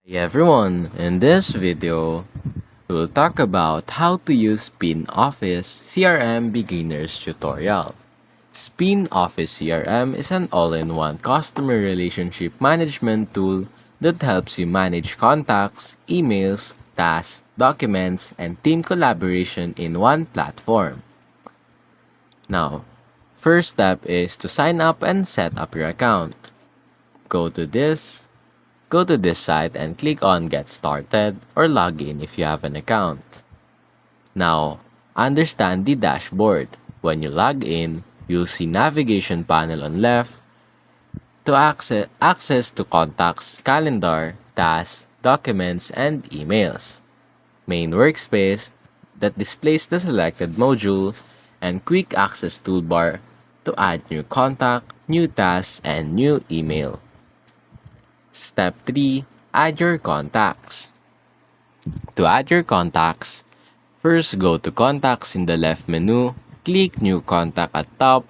Hey everyone, in this video, we'll talk about how to use SpinOffice CRM Beginners Tutorial. SpinOffice CRM is an all-in-one customer relationship management tool that helps you manage contacts, emails, tasks, documents, and team collaboration in one platform. Now, first step is to sign up and set up your account. Go to this site and click on Get Started or Log in if you have an account. Now, understand the dashboard. When you log in, you'll see navigation panel on left to access to contacts, calendar, tasks, documents, and emails. Main workspace that displays the selected module, and quick access toolbar to add new contact, new tasks, and new email. Step 3. Add your contacts. To add your contacts, first go to Contacts in the left menu, click New Contact at top,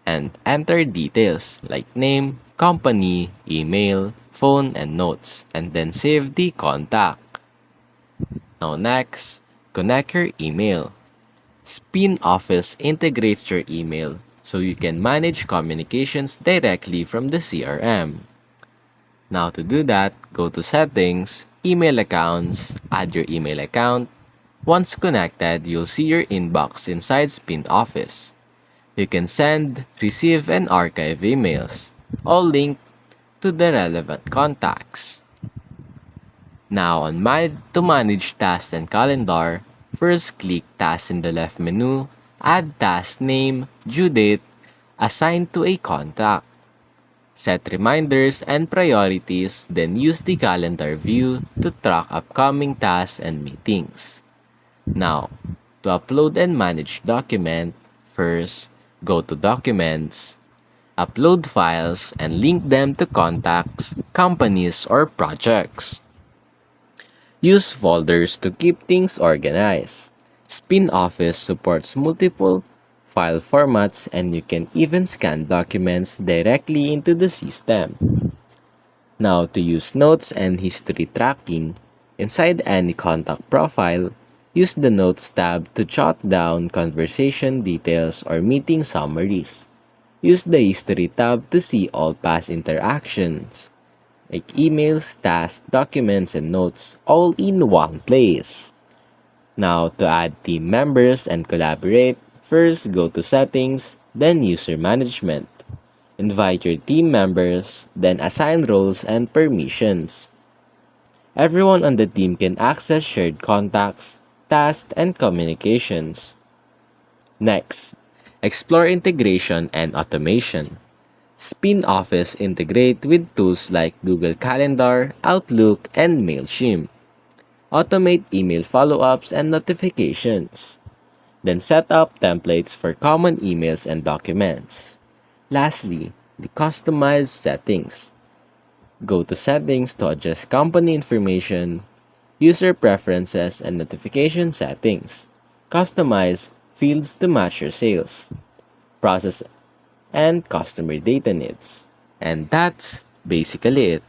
and enter details like name, company, email, phone, and notes, and then save the contact. Now next, connect your email. SpinOffice integrates your email so you can manage communications directly from the CRM. Now to do that, go to Settings, Email Accounts, add your email account. Once connected, you'll see your inbox inside SpinOffice. You can send, receive, and archive emails, all linked to the relevant contacts. Now to manage tasks and calendar, first click Tasks in the left menu, add task name, due date, assigned to a contact. Set reminders and priorities, then use the calendar view to track upcoming tasks and meetings. Now, to upload and manage document, first, go to Documents, upload files, and link them to contacts, companies, or projects. Use folders to keep things organized. SpinOffice supports multiple file formats, and you can even scan documents directly into the system. Now, to use notes and history tracking, inside any contact profile, use the Notes tab to jot down conversation details or meeting summaries. Use the History tab to see all past interactions, like emails, tasks, documents, and notes, all in one place. Now, to add team members and collaborate, first go to Settings, then User Management. Invite your team members, then assign roles and permissions. Everyone on the team can access shared contacts, tasks, and communications. Next, explore integration and automation. SpinOffice integrate with tools like Google Calendar, Outlook, and Mailchimp. Automate email follow-ups and notifications. Then set up templates for common emails and documents. Lastly, the customized settings. Go to Settings to adjust company information, user preferences, and notification settings. Customize fields to match your sales, process, and customer data needs. And that's basically it.